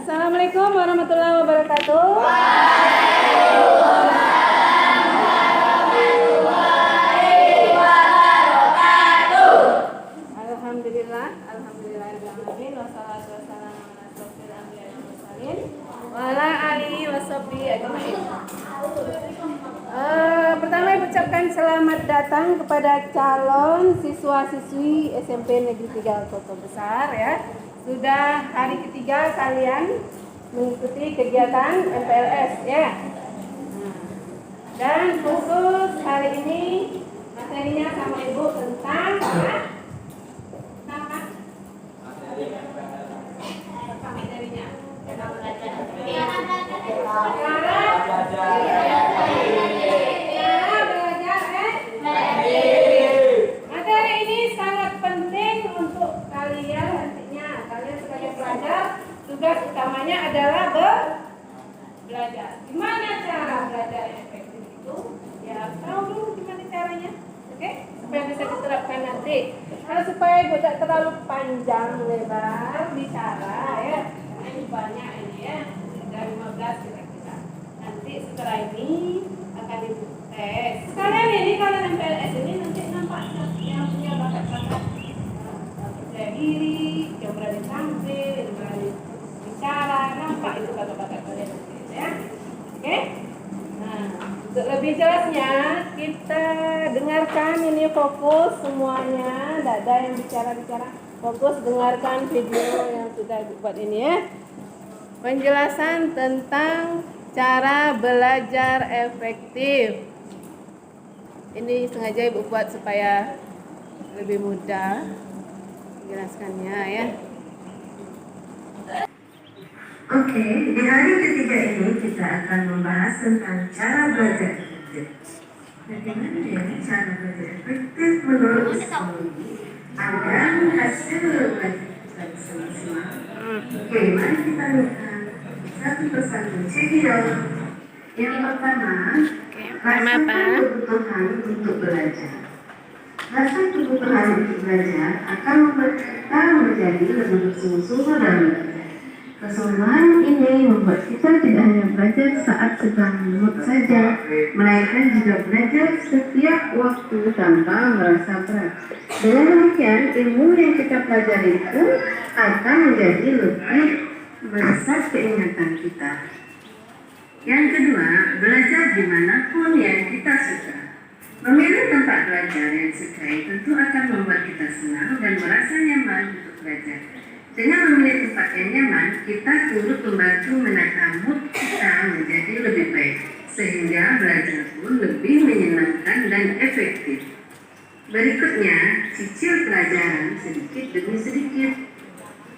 Assalamualaikum warahmatullahi wabarakatuh. Alhamdulillah, alhamdulillahirrahmanirrahim. Wassalatu wassalamu ala asyrofil anbiya'i wal mursalin wa ala alihi washabbihi ajmain. Pertama ucapkan selamat datang kepada calon siswa-siswi SMP Negeri 3 Kota Besar ya. Sudah hari ketiga kalian mengikuti kegiatan MPLS ya. Dan khusus hari ini materinya sama Ibu tentang materinya. Materi ini sangat penting untuk kalian nantinya. Kalian sebagai pelajar, tugas utamanya adalah belajar. Gimana cara belajar yang efektif itu? Ya, tahu dulu gimana caranya. Oke? Supaya bisa diterapkan nanti. Kalau supaya tidak terlalu panjang lebar bicara ya. Ini banyak ini ya. Sudah 15 kira-kira. Nanti setelah ini akan dites. Kalian ini kalau MPLS ini nanti nampak yang punya bakat-bakat percaya diri, yang berani tampil, yang berani bicara, nampak itu bakat-bakat kalian nanti ya. Oke? Nah, untuk lebih jelasnya kita dengarkan ini fokus semuanya, tidak ada yang bicara-bicara. Fokus dengarkan video yang sudah dibuat ini ya. Penjelasan tentang cara belajar efektif. Ini sengaja Ibu buat supaya lebih mudah menjelaskannya ya. Oke, di hari ketiga ini kita akan membahas tentang cara belajar efektif. Bagaimana ya cara belajar efektif menurut psikologi agar hasil belajar kita bisa maksimal? Oke, mari kita lihat satu persatu. Cekidot. Yang pertama, rasakan kebutuhan untuk belajar. Rasa kebutuhan untuk belajar akan membuat kita menjadi lebih bersungguh-sungguh dalam belajar. Kesungguhan ini membuat kita tidak hanya belajar saat sedang mood saja, melainkan juga belajar setiap waktu tanpa merasa berat. Dengan demikian, ilmu yang kita pelajari itu akan menjadi lebih meresap keingatan kita. Yang kedua, belajar dimanapun yang kita suka. Memilih tempat belajar yang disukai tentu akan membuat kita senang dan merasa nyaman untuk belajar. Dengan memilih tempat yang nyaman, kita turut membantu menata mood kita menjadi lebih baik, sehingga belajar pun lebih menyenangkan dan efektif. Berikutnya, cicil pelajaran sedikit demi sedikit.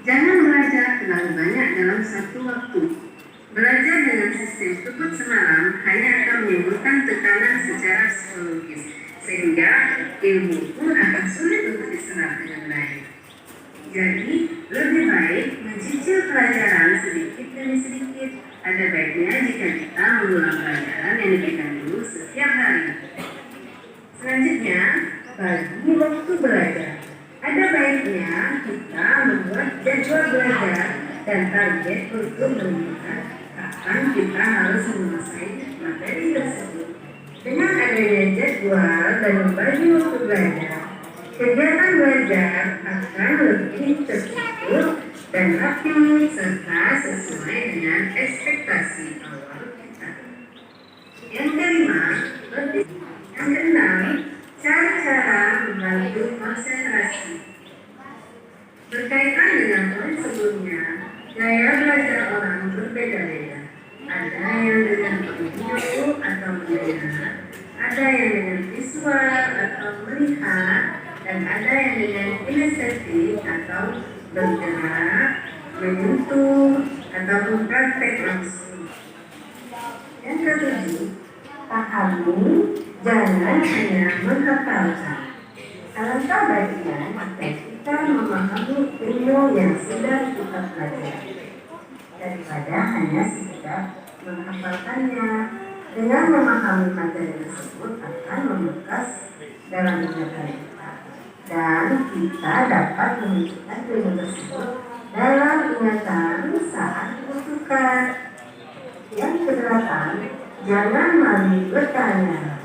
Jangan belajar terlalu banyak dalam satu waktu. Belajar dengan sistem tutup semalam hanya akan menimbulkan tekanan secara psikologis, sehingga ilmu pun akan sulit untuk diserap dengan baik. Jadi, lebih baik mencicil pelajaran sedikit demi sedikit. Ada baiknya jika kita mengulang pelajaran yang diberikan dulu setiap hari. Selanjutnya, bagi waktu belajar. Ada baiknya kita membuat jadwal belajar dan target untuk menentukan kapan kita harus menguasai materi tersebut. Dengan adanya jadwal dan membagi waktu belajar, kegiatan belajar akan lebih terstruktur dan rapi serta sesuai dengan ekspektasi awal kita. Yang kelima, yang keenam, cara-cara membantu konsentrasi. Berkaitan dengan poin sebelumnya, gaya belajar orang berbeda-beda. Ada yang dengan video atau mendengar, ada yang dengan visual atau melihat, dan ada yang dengan kinestetik atau bergerak, menyentuh, ataupun praktek langsung. Yang ketujuh, pahami, jangan hanya menghafalkan. Alangkah baiknya kita memahami ilmu yang sudah kita pelajari daripada hanya sekedar menghafalkannya. Dengan memahami materi tersebut akan membekas dalam ingatan kita, dan kita dapat menunjukkan ilmu tersebut dalam ingatan saat suka. Yang kedelapan, jangan malu bertanya.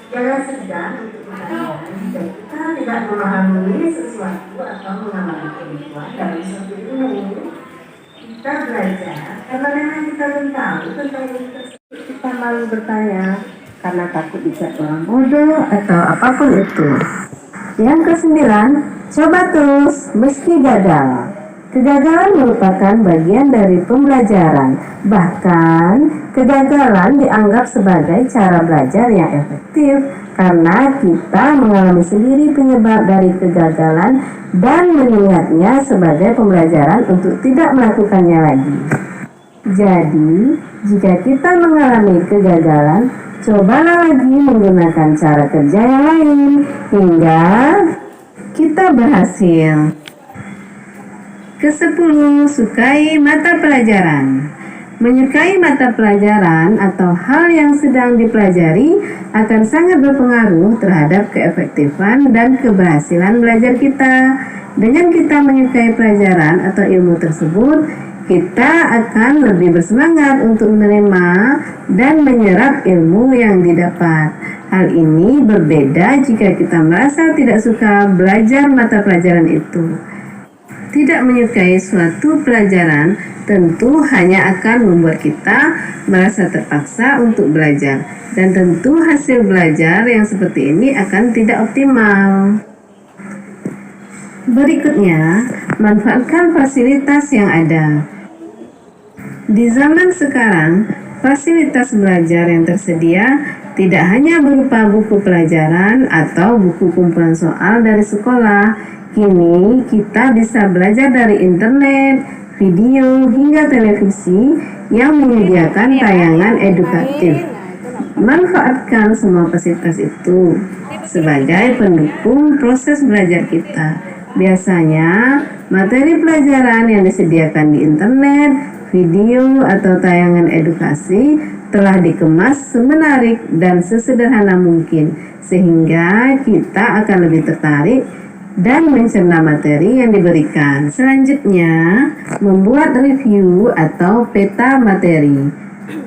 Jangan segan untuk bertanya jika kita tidak memahami sesuatu atau mengalami kebutuhan dalam suatu ilmu. Kita belajar karena memang kita belum tahu tentang ilmu tersebut. Kita malu bertanya karena takut dicap orang bodoh atau apapun itu. Yang kesembilan, coba terus meski gagal. Kegagalan merupakan bagian dari pembelajaran. Bahkan, kegagalan dianggap sebagai cara belajar yang efektif karena kita mengalami sendiri penyebab dari kegagalan dan mengingatnya sebagai pembelajaran untuk tidak melakukannya lagi. Jadi, jika kita mengalami kegagalan, cobalah lagi menggunakan cara kerja yang lain hingga kita berhasil. Ke-10, sukai mata pelajaran. Menyukai mata pelajaran atau hal yang sedang dipelajari akan sangat berpengaruh terhadap keefektifan dan keberhasilan belajar kita. Dengan kita menyukai pelajaran atau ilmu tersebut, kita akan lebih bersemangat untuk menerima dan menyerap ilmu yang didapat. Hal ini berbeda jika kita merasa tidak suka belajar mata pelajaran itu. Tidak menyukai suatu pelajaran tentu hanya akan membuat kita merasa terpaksa untuk belajar, dan tentu hasil belajar yang seperti ini akan tidak optimal. Berikutnya, manfaatkan fasilitas yang ada. Di zaman sekarang, fasilitas belajar yang tersedia tidak hanya berupa buku pelajaran atau buku kumpulan soal dari sekolah. Kini kita bisa belajar dari internet, video, hingga televisi yang menyediakan tayangan edukatif. Manfaatkan semua fasilitas itu sebagai pendukung proses belajar kita. Biasanya, materi pelajaran yang disediakan di internet, video, atau tayangan edukasi telah dikemas semenarik dan sesederhana mungkin, sehingga kita akan lebih tertarik dan mencerna materi yang diberikan. Selanjutnya, membuat review atau peta materi.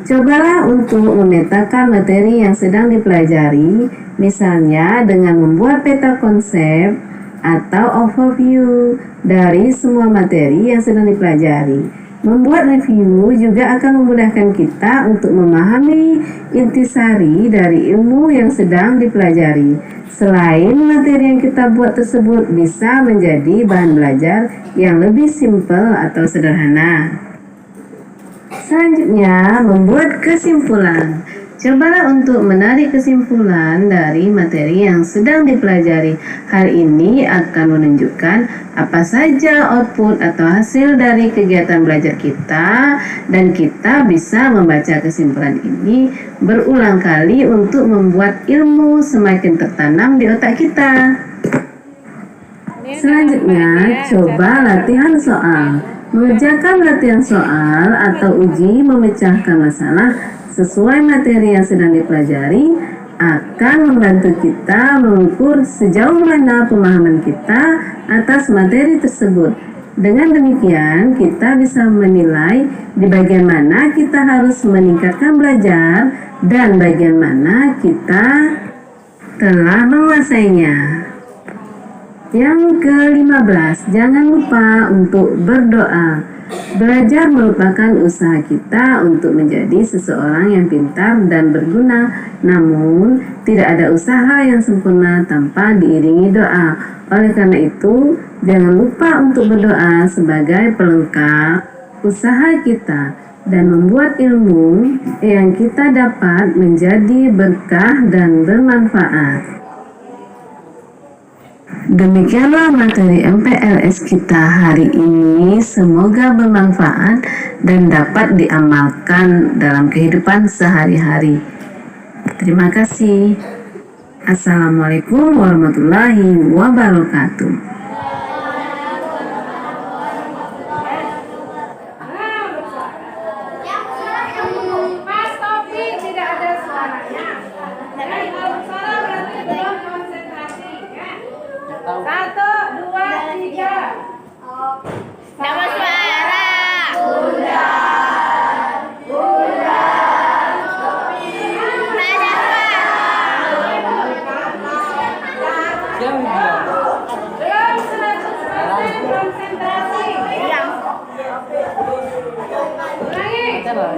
Cobalah untuk memetakan materi yang sedang dipelajari, misalnya dengan membuat peta konsep atau overview dari semua materi yang sedang dipelajari. Membuat review juga akan memudahkan kita untuk memahami intisari dari ilmu yang sedang dipelajari. Selain materi yang kita buat tersebut bisa menjadi bahan belajar yang lebih simpel atau sederhana. Selanjutnya, membuat kesimpulan. Cobalah untuk menarik kesimpulan dari materi yang sedang dipelajari. Hal ini akan menunjukkan apa saja output atau hasil dari kegiatan belajar kita, dan kita bisa membaca kesimpulan ini berulang kali untuk membuat ilmu semakin tertanam di otak kita. Selanjutnya, coba latihan soal. Mengerjakan latihan soal atau uji memecahkan masalah sesuai materi yang sedang dipelajari akan membantu kita mengukur sejauh mana pemahaman kita atas materi tersebut. Dengan demikian, kita bisa menilai di bagian mana kita harus meningkatkan belajar dan bagian mana kita telah menguasainya. Yang ke-15, jangan lupa untuk berdoa. Belajar merupakan usaha kita untuk menjadi seseorang yang pintar dan berguna. Namun, tidak ada usaha yang sempurna tanpa diiringi doa. Oleh karena itu, jangan lupa untuk berdoa sebagai pelengkap usaha kita dan membuat ilmu yang kita dapat menjadi berkah dan bermanfaat. Demikianlah materi MPLS kita hari ini. Semoga bermanfaat dan dapat diamalkan dalam kehidupan sehari-hari. Terima kasih. Assalamualaikum warahmatullahi wabarakatuh. Mas Topi tidak ada suaranya. Jadi kalau suara berarti belum konsentrasi ya. 1, 2, 3. Nama suara. Bunda. Siapa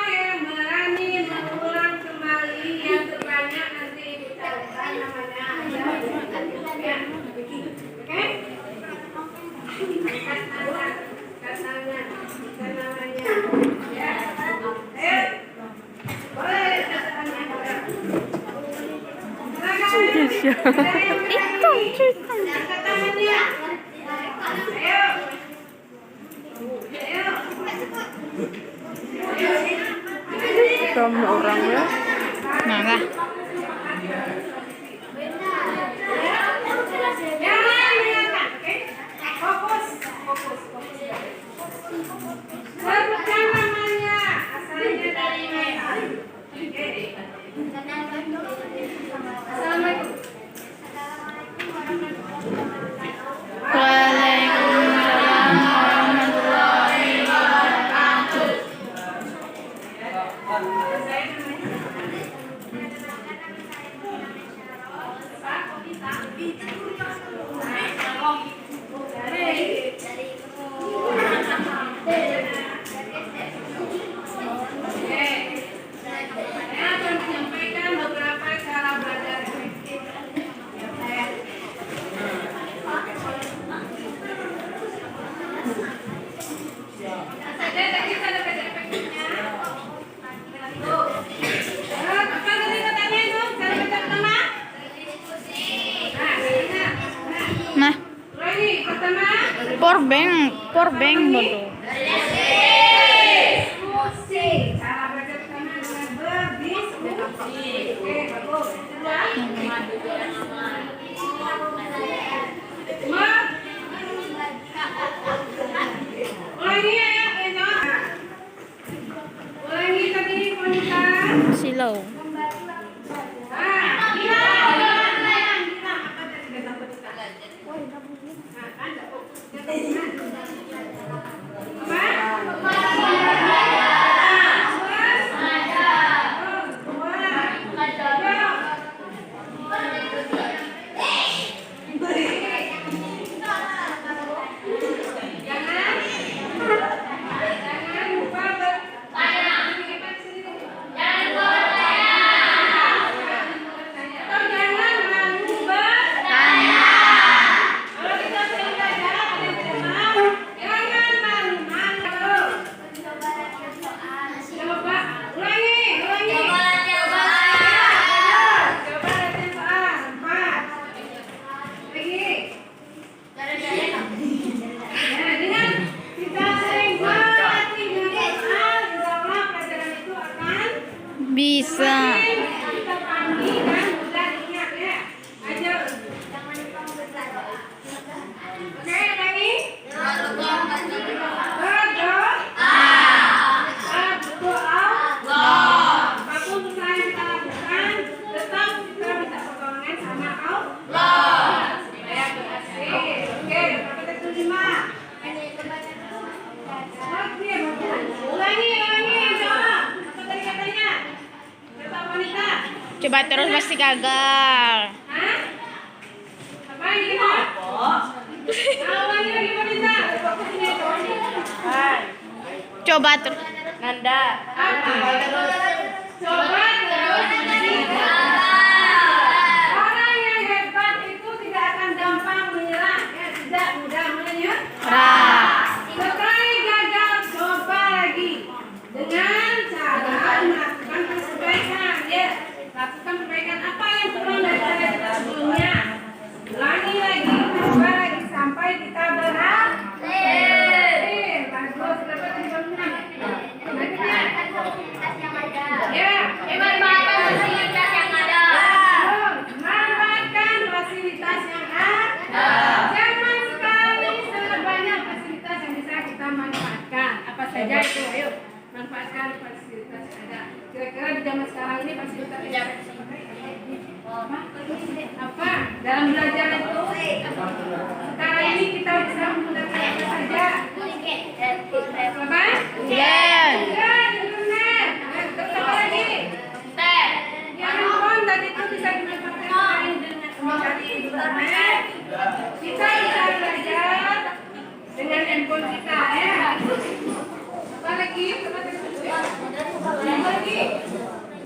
yang berani mengulang kembali yang terbanyak nanti Ibu catatkan namanya. Ya. Oke? Katanya, namanya. Ya. Boleh catatannya. Angkat tangannya. Ayo. Sama orangnya. Nah, lah. Fokus. Sebutkan namanya. Asalnya dari mana? Assalamualaikum. Waalaikumsalam warahmatullahi wabarakatuh. Saya akan menyampaikan beberapa cara belajar efektif. Saja tadi cara belajar efektifnya. Tuh. Apa tadi katanya itu? Cara belajar pertama? Nah, Ulangi, pertama. powerbank bodoh. Diskusi. Cara belajar pertama adalah berdiskusi. Oke, bagus. Kedua. Ulangi ya, Reno. Ulangi tadi, Monica. Silau. Coba terus pasti gagal. Hah? Apa ini? Awalnya lagi mau minta. Coba terus. Nanda. Coba terus. Orang yang hebat itu tidak akan gampang menyerah, ya, tidak mudah menyerah. Sekali gagal, coba lagi dengan cara melakukan perbaikan. Ya, lakukan perbaikan apa yang kurang dari cara kita sebelumnya. Ulangi lagi, coba lagi sampai kita berhasil. Bagus, dapat di bangunan. Selanjutnya. Ya, manfaatkan fasilitas yang ada. Jangan sekali sangat banyak fasilitas yang bisa kita manfaatkan. Apa saja itu? Ayo, manfaatkan fasilitas yang ada. Kira-kira di zaman sekarang ini fasilitas yang ada apa? Dalam belajar itu sekarang ini kita bisa menggunakan apa saja? Apa? Yes. Ya, internet. Terus apa lagi? Ya, handphone tadi itu bisa dimanfaatkan dengan mencari internet. Kita bisa belajar dengan handphone kita, ya. Apa lagi? Apa lagi?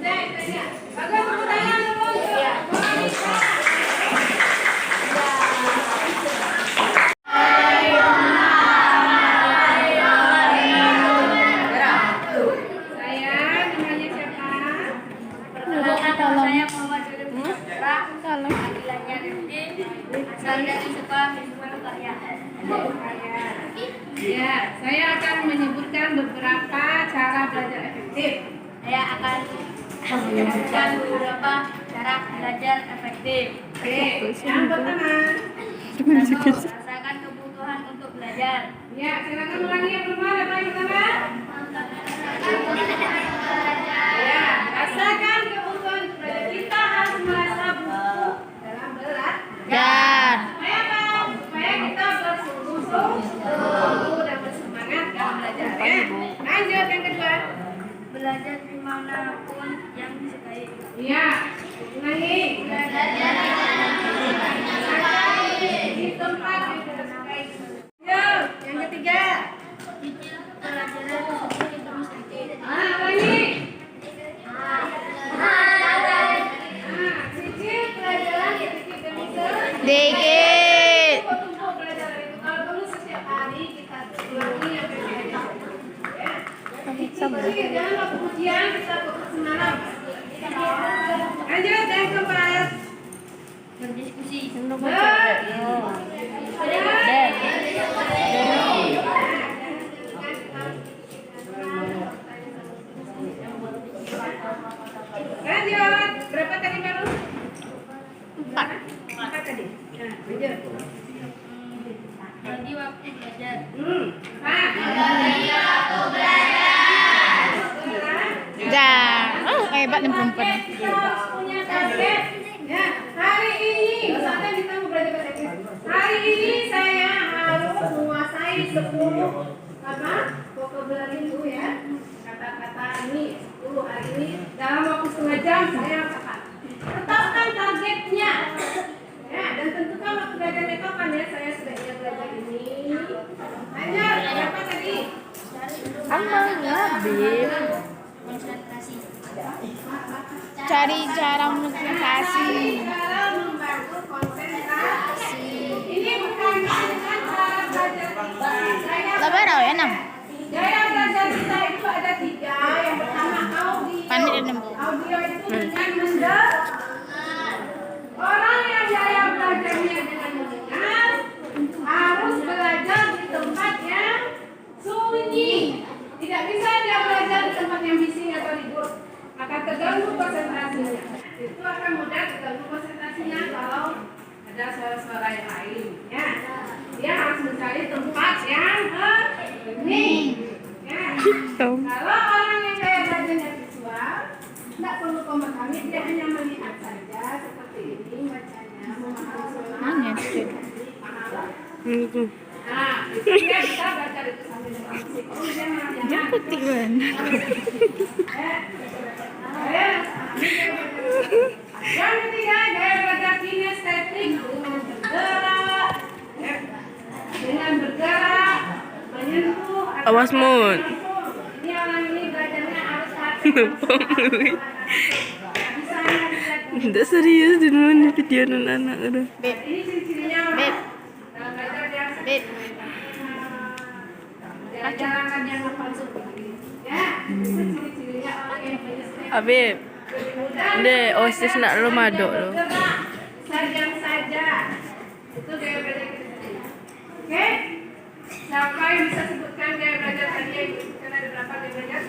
Udah, itu aja. Bagus, tepuk tangan dulu untuk Monica. Saya namanya siapa? Saya Muhammad Yudhim Putra. Salah. Panggilannya Rifki. Asal dari Sekolah Hizbul Karya. Ya, saya akan menyebutkan beberapa cara belajar efektif. Saya akan menyebutkan beberapa cara belajar efektif. Oke, yang pertama. Satu, rasakan kebutuhan untuk belajar. Ya, silakan ulangi yang pertama. Apa yang pertama? Ya, rasakan kebutuhan untuk belajar. Kita harus merasa butuh dalam belajar. Supaya apa? Supaya kita bersungguh-sungguh dan bersemangat dalam belajar. Ya. Lanjut yang kedua. Belajar dimanapun yang disukai. Iya, ulangi. Di tempat yang kita sukai. Lanjut, yang ketiga. Cicil pelajaran tersebut terus sedikit. Ulangi. Cicil pelajaran sedikit demi sedikit. Dikit. Tumpuk pelajaran itu. Kalau perlu setiap hari kita ulangi yang berbeda. Ya. Cicil, jangan waktu ujian kita fokus semalam. Lanjut yang keempat. Berdiskusi. Lanjut. Berapa tadi baru? 4. Empat tadi. Nah, lanjut. Bagi waktu belajar. Dah. Oh, hebat nih perempuan. Kita harus punya target. Ya, hari ini misalnya kita mau belajar bahasa Inggris. Hari ini saya harus menguasai 10 apa? Vocabulary itu ya. Kata-kata ini 10 hari ini dalam waktu setengah jam saya harus apa? Tetapkan targetnya. Ya, dan tentukan waktu belajarnya kapan ya. Saya sebaiknya belajar ini. Lanjut, berapa tadi? Konsentrasi. Cari cara motivasi. Cara membantu konsentrasi. Ini bukan cara belajar kita. Lebar ya, 6. Gaya belajar kita itu ada 3. Yang pertama audio. Pandai dan lembut. Audio itu dengan mendengar. Orang yang gaya belajarnya dengan mendengar harus belajar di tempat yang sunyi. Tidak bisa dia belajar di tempat yang bising atau ribut. Akan terganggu konsentrasinya. Itu akan mudah terganggu konsentrasinya kalau ada suara-suara yang lain. Ya, dia harus mencari tempat yang hening. Ya. Kalau orang yang kayak belajarnya visual, tidak perlu memahami, dia hanya melihat saja seperti ini bacanya, memahami suara. Hanya sih. Nah, itu dia bisa baca itu sambil dengan musik. Oh, dia malah Dia jangan. putih banget. Ya. Ya. Yang ketiga, gaya belajar kinestetik dengan bergerak, dengan bergerak, menyentuh. Awas, Mun. Ini orang ini belajarnya harus hati. Tidak serius di mana video anak udah. Beb, Ini ciri-cirinya orang Beb. dalam belajar yang Beb. jalan-jalan yang palsu. Ya, itu ciri-cirinya orang yang kinestetik. Abib, deh, osis nak lo madok lo. Sajang saja. Itu gaya belajar kinestetik. Oke? Siapa yang bisa sebutkan gaya belajar tadi yang disebutkan ada berapa gaya belajar?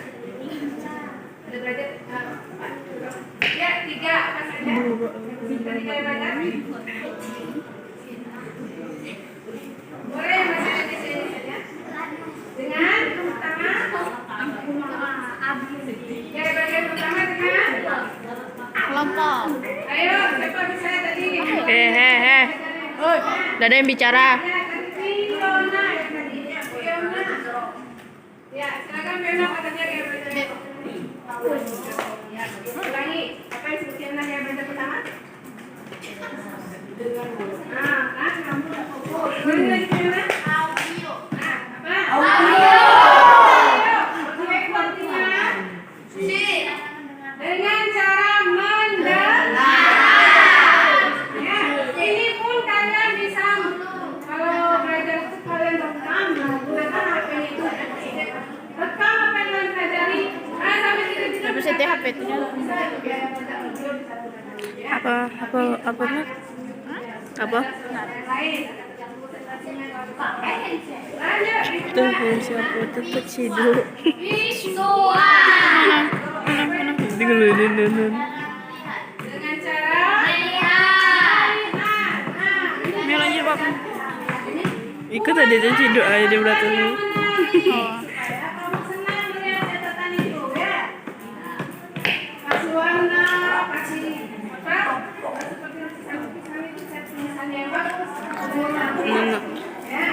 Ada belajar empat. Ya, 3 apa saja? Tadi gaya belajar? Boleh bahasa Indonesia ini saja. Dengan pertama, gaya belajar pertama dengan kelompok. ayo siapa bisa tadi? Oh, udah ada yang bicara. Fiona ya tadi. Fiona. Ya, silakan Fiona katanya gaya belajar. Ya, ulangi. Apa yang sebutkan gaya belajar pertama? Nah, kan kamu udah fokus. Ulangi lagi Fiona. Audio. Nah, apa? Audio. Artinya Si. dengan cara mendengar. Ya, ini pun kalian bisa kalau belajar itu kalian rekam, gunakan HP-nya itu. Rekam apa yang kalian pelajari. Sampai tidur-tidur. Tapi saya HP itu. Apa nak? Apa? Tuh siapa tetap hidup. Visual. Dengerin. Dengan cara Melihat. Ini lagi Pak. Ikut aja dan hidup aja di belakang. kamu senang melihat catatan itu ya. Kasih warna, kasih apa? Seperti lukisan itu saya tulisan yang bagus. Mana? Ya.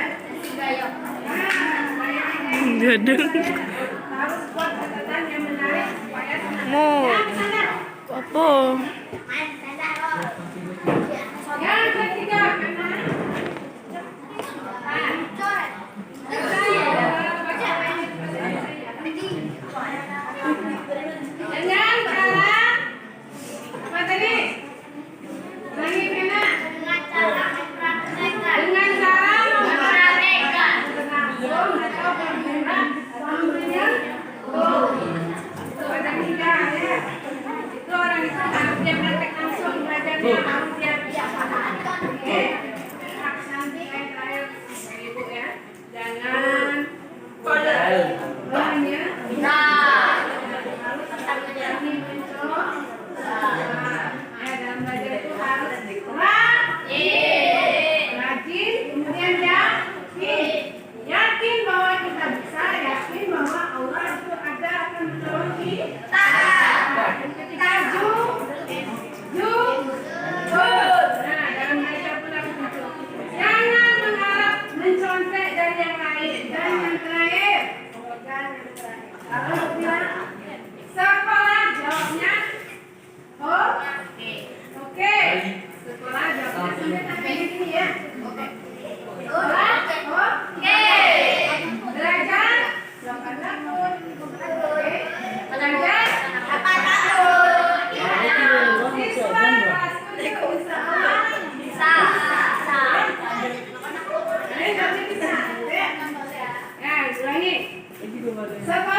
Gadang. Harus buat catatan yang menarik supaya senang. Mau Yang sana. apa? Yang ketiga, memang. Dengan cara apa tadi? Lagi Vina. Dengan cara menabung atau bergerak sambil ada 3 ya. Itu orang itu harus dia praktek langsung belajarnya harus dia biasa. Oke. Nanti yang terakhir Ibu ya. Jangan bahannya harus berani mencoba. Ya, dalam belajar itu harus rajin, kemudian yakin bahwa kita bisa, yakin bahwa Allah itu ada akan menolong kita. Dan ketika nah, dalam belajar pun harus begitu. Jangan mengharap mencontek dari yang lain. Dan yang terakhir, kalau bilang sekolah jawabnya oke. Sekolah jawabnya sampai di sini ya. Sekolah belajar jangan takut. Oke. Belajar siswa kelas 7 insya Allah bisa. Kalian pasti bisa. Ya, ulangi. Sekolah